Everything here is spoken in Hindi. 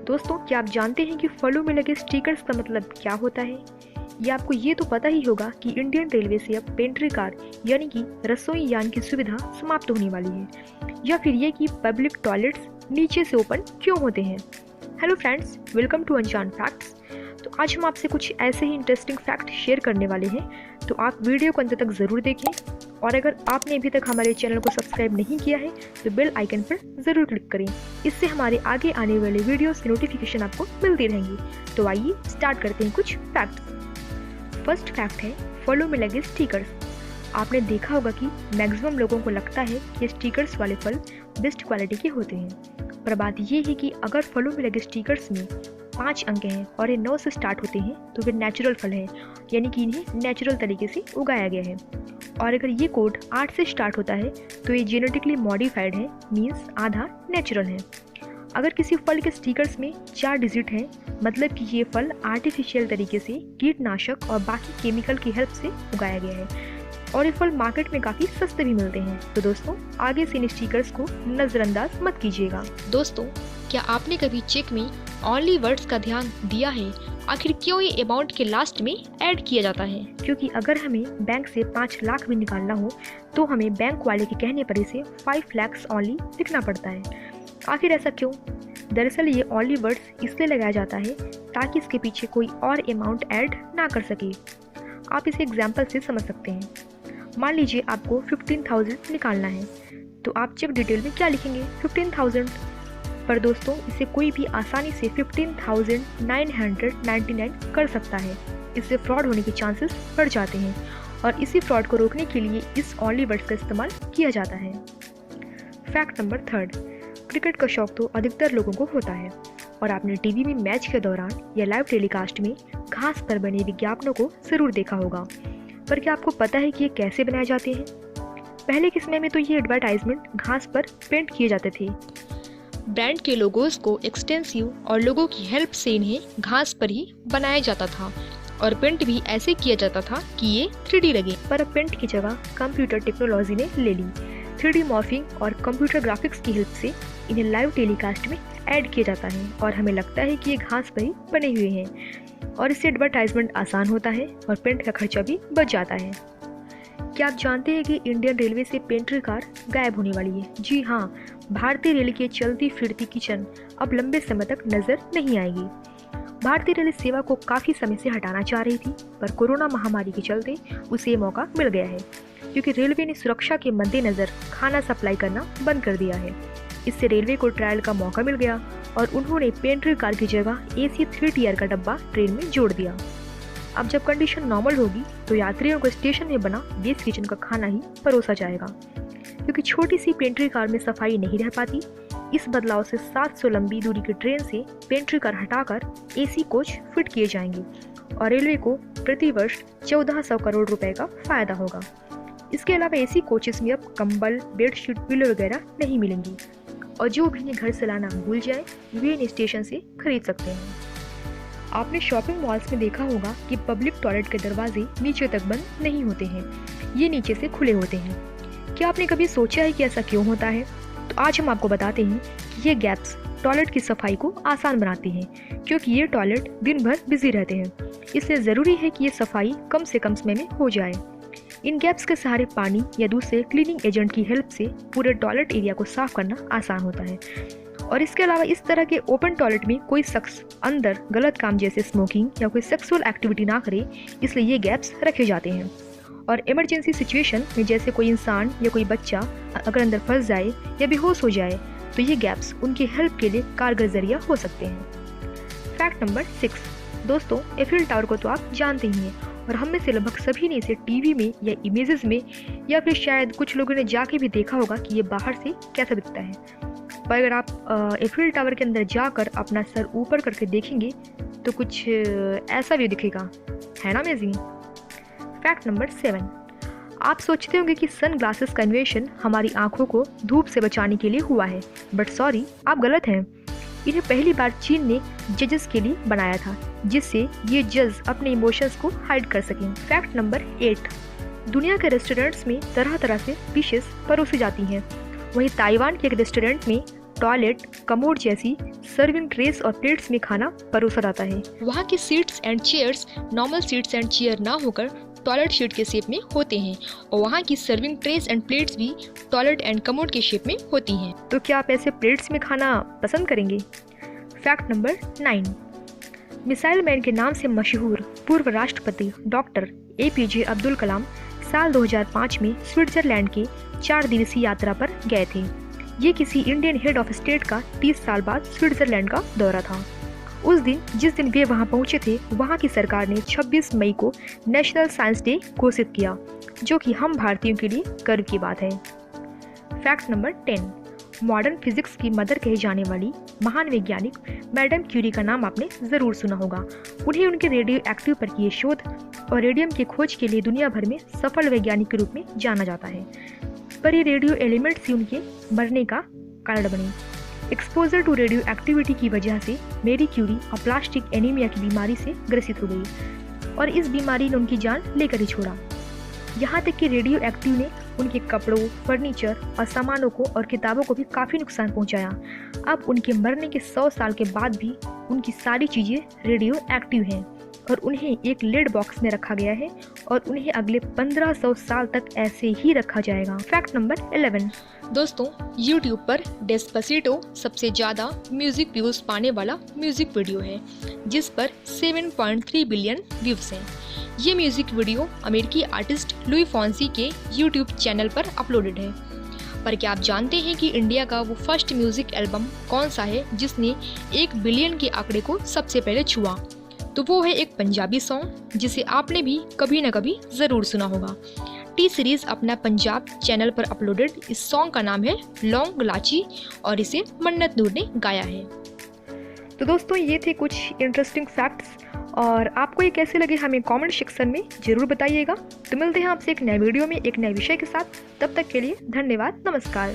दोस्तों, क्या आप जानते हैं कि फलों में लगे स्टिकर्स का मतलब क्या होता है? या आपको ये तो पता ही होगा कि इंडियन रेलवे से अब पेंट्री कार यानी कि रसोई यान की सुविधा समाप्त होने वाली है, या फिर ये कि पब्लिक टॉयलेट्स नीचे से ओपन क्यों होते हैं। हेलो फ्रेंड्स, वेलकम टू अनजान फैक्ट्स। तो आज हम आपसे कुछ ऐसे ही इंटरेस्टिंग फैक्ट शेयर करने वाले हैं, तो आप वीडियो को अंत तक ज़रूर देखें। और अगर आपने अभी तक हमारे चैनल को सब्सक्राइब नहीं किया है तो बेल आइकन पर ज़रूर क्लिक करें। इससे हमारे आगे आने वाले वीडियोस की नोटिफिकेशन आपको मिलती रहेंगी। तो आइए स्टार्ट करते हैं कुछ फैक्ट्स। फर्स्ट फैक्ट है फलों में लगे स्टिकर्स। आपने देखा होगा कि मैक्सिमम लोगों को लगता है कि स्टिकर्स वाले फल बेस्ट क्वालिटी के होते हैं, पर बात ये है कि अगर फलों में लगे स्टिकर्स में 5 अंक हैं और ये 9 से स्टार्ट होते हैं तो वे नेचुरल फल हैं, यानी कि इन्हें नेचुरल तरीके से उगाया गया है। और अगर ये कोड 8 से स्टार्ट होता है तो ये जेनेटिकली मॉडिफाइड है, मीन्स आधा नेचुरल है। अगर किसी फल के स्टिकर्स में 4 डिजिट हैं, मतलब कि ये फल आर्टिफिशियल तरीके से कीटनाशक और बाकी केमिकल की हेल्प से उगाया गया है, और ये फल मार्केट में काफ़ी सस्ते भी मिलते हैं। तो दोस्तों, आगे से इन स्टिकर्स को नज़रअंदाज मत कीजिएगा। दोस्तों, क्या आपने कभी चेक में ओनली वर्ड्स का ध्यान दिया है? आखिर क्यों ये अमाउंट के लास्ट में ऐड किया जाता है? क्योंकि अगर हमें बैंक से 5 लाख भी निकालना हो तो हमें बैंक वाले के कहने पर इसे 5 lakhs ओनली लिखना पड़ता है। आखिर ऐसा क्यों? दरअसल ये ओनली वर्ड्स इसलिए लगाया जाता है ताकि इसके पीछे कोई और अमाउंट ऐड ना कर सके। आप इसे एग्जाम्पल से समझ सकते हैं। मान लीजिए आपको 15,000 निकालना है, तो आप चेक डिटेल में क्या लिखेंगे? 15,000। पर दोस्तों, इसे कोई भी आसानी से 15,999 कर सकता है। इससे फ्रॉड होने के चांसेस बढ़ जाते हैं, और इसी फ्रॉड को रोकने के लिए इस ओनली वर्ड्स का इस्तेमाल किया जाता है। फैक्ट नंबर 3, क्रिकेट का शौक तो अधिकतर लोगों को होता है, और आपने टीवी में मैच के दौरान या लाइव टेलीकास्ट में घास पर बने विज्ञापनों को जरूर देखा होगा। पर क्या आपको पता है कि ये कैसे बनाए जाते हैं? पहले के समय में तो ये एडवर्टाइजमेंट घास पर पेंट किए जाते थे। ब्रांड के लोगोस को एक्सटेंसिव और लोगों की हेल्प से इन्हें घास पर ही बनाया जाता था, और पेंट भी ऐसे किया जाता था कि ये 3D लगे। पर अब पेंट की जगह कंप्यूटर टेक्नोलॉजी ने ले ली। 3D मॉर्फिंग और कंप्यूटर ग्राफिक्स की हेल्प से इन्हें लाइव टेलीकास्ट में ऐड किया जाता है, और हमें लगता है कि ये घास पर ही बने हुए हैं, और इससे एडवर्टाइजमेंट आसान होता है और पेंट का खर्चा भी बच जाता है। क्या आप जानते हैं कि इंडियन रेलवे से पेंट्री कार गायब होने वाली है? जी हाँ, भारतीय रेल की चलती फिरती किचन अब लंबे समय तक नजर नहीं आएगी। भारतीय रेल सेवा को काफ़ी समय से हटाना चाह रही थी, पर कोरोना महामारी के चलते उसे ये मौका मिल गया है, क्योंकि रेलवे ने सुरक्षा के मद्देनज़र खाना सप्लाई करना बंद कर दिया है। इससे रेलवे को ट्रायल का मौका मिल गया, और उन्होंने पेंट्री कार की जगह AC 3 tier का डब्बा ट्रेन में जोड़ दिया। अब जब कंडीशन नॉर्मल होगी तो यात्रियों को स्टेशन में बना बेस किचन का खाना ही परोसा जाएगा, क्योंकि छोटी सी पेंट्री कार में सफाई नहीं रह पाती। इस बदलाव से 700 लंबी दूरी की ट्रेन से पेंट्री कार हटाकर AC कोच फिट किए जाएंगे, और रेलवे को प्रति वर्ष 1400 करोड़ रुपए का फायदा होगा। इसके अलावा AC कोचेस में अब कंबल, बेडशीट, पिलो वगैरह नहीं मिलेंगी, और जो भी इन्हें घर से लाना भूल जाए वे इन स्टेशन से खरीद सकते हैं। आपने शॉपिंग मॉल्स में देखा होगा कि पब्लिक टॉयलेट के दरवाजे नीचे तक बंद नहीं होते हैं, ये नीचे से खुले होते हैं। क्या आपने कभी सोचा है कि ऐसा क्यों होता है? तो आज हम आपको बताते हैं कि ये गैप्स टॉयलेट की सफाई को आसान बनाते हैं, क्योंकि ये टॉयलेट दिन भर बिजी रहते हैं, इसलिए ज़रूरी है कि ये सफाई कम से कम समय में हो जाए। इन गैप्स के सहारे पानी या दूसरे क्लीनिंग एजेंट की हेल्प से पूरे टॉयलेट एरिया को साफ करना आसान होता है। और इसके अलावा इस तरह के ओपन टॉयलेट में कोई शख्स अंदर गलत काम जैसे स्मोकिंग या कोई सेक्सुअल एक्टिविटी ना करे, इसलिए ये गैप्स रखे जाते हैं। और इमरजेंसी सिचुएशन में जैसे कोई इंसान या कोई बच्चा अगर अंदर फंस जाए या बेहोश हो जाए तो ये गैप्स उनकी हेल्प के लिए कारगर जरिया हो सकते हैं। फैक्ट नंबर 6, दोस्तों, एफिल टावर को तो आप जानते ही हैं, और हम में से लगभग सभी ने इसे टीवी में या इमेजेस में, या फिर शायद कुछ लोगों ने जाके भी देखा होगा कि ये बाहर से कैसा दिखता है। पर अगर आप एफिल टावर के अंदर जाकर अपना सर ऊपर करके देखेंगे तो कुछ ऐसा भी दिखेगा, है ना अमेजिंग। फैक्ट नंबर 7, आप सोचते होंगे कि सन ग्लासेस का इन्वेंशन हमारी आंखों को धूप से बचाने के लिए हुआ है, बट सॉरी, आप गलत हैं। इन्हें पहली बार चीन ने जजेस के लिए बनाया था, जिससे ये जज अपने इमोशंस को हाइड कर सकें। फैक्ट नंबर 8, दुनिया के रेस्टोरेंट्स में तरह तरह से डिशेस परोसी जाती हैं। वहीं ताइवान के एक रेस्टोरेंट में टॉयलेट, कमोड जैसी सर्विंग ट्रेस और प्लेट्स में खाना परोसा जाता है। वहाँ की seats and chairs normal seats and chair ना होकर टॉयलेट शीट के शेप में होते हैं और वहाँ की सर्विंग ट्रेस एंड प्लेट्स भी टॉयलेट एंड कमोड के शेप में होती हैं। तो क्या आप ऐसे प्लेट्स में खाना पसंद करेंगे? फैक्ट नंबर 9, मिसाइल मैन के नाम से मशहूर पूर्व राष्ट्रपति डॉक्टर APJ अब्दुल कलाम साल 2005 में स्विट्जरलैंड के 4 दिवसीय यात्रा पर गए थे। ये किसी इंडियन हेड ऑफ स्टेट का 30 साल बाद स्विट्जरलैंड का दौरा था। उस दिन जिस दिन वे वहां पहुंचे थे, वहां की सरकार ने 26 मई को नेशनल साइंस डे घोषित किया, जो कि हम भारतीयों के लिए गर्व की बात है। फैक्ट नंबर 10, मॉडर्न फिजिक्स की मदर कही जाने वाली महान वैज्ञानिक मैडम क्यूरी का नाम आपने ज़रूर सुना होगा। उन्हें उनके रेडियो एक्टिव पर किए शोध और रेडियम की खोज के लिए दुनिया भर में सफल वैज्ञानिक के रूप में जाना जाता है। पर ये रेडियो एलिमेंट्स ही उनके मरने का कारण बने। एक्सपोजर टू रेडियो एक्टिविटी की वजह से मेरी क्यूरी प्लास्टिक एनीमिया की बीमारी से ग्रसित हो गई और इस बीमारी ने उनकी जान लेकर ही छोड़ा। यहाँ तक कि रेडियो एक्टिव ने उनके कपड़ों, फर्नीचर और सामानों को और किताबों को भी काफ़ी नुकसान पहुँचाया। अब उनके मरने के 100 साल के बाद भी उनकी सारी चीज़ें रेडियो एक्टिव हैं और उन्हें एक लेड बॉक्स में रखा गया है और उन्हें अगले 1500 साल तक ऐसे ही रखा जाएगा। फैक्ट नंबर 11, दोस्तों YouTube पर डेस्पासिटो सबसे ज़्यादा म्यूजिक व्यूज पाने वाला म्यूजिक वीडियो है, जिस पर 7.3 बिलियन व्यूज हैं। ये म्यूजिक वीडियो अमेरिकी आर्टिस्ट लुई फॉन्सी के YouTube चैनल पर अपलोडेड है। पर क्या आप जानते हैं कि इंडिया का वो फर्स्ट म्यूजिक एल्बम कौन सा है जिसने 1 बिलियन के आंकड़े को सबसे पहले छुआ? तो वो है एक पंजाबी सॉन्ग जिसे आपने भी कभी न कभी ज़रूर सुना होगा। टी सीरीज अपना पंजाब चैनल पर अपलोडेड इस सॉन्ग का नाम है लौंग लाची और इसे मन्नत नूर ने गाया है। तो दोस्तों ये थे कुछ इंटरेस्टिंग फैक्ट्स और आपको ये कैसे लगे हमें कमेंट सेक्शन में ज़रूर बताइएगा। तो मिलते हैं आपसे एक नए वीडियो में एक नए विषय के साथ। तब तक के लिए धन्यवाद, नमस्कार।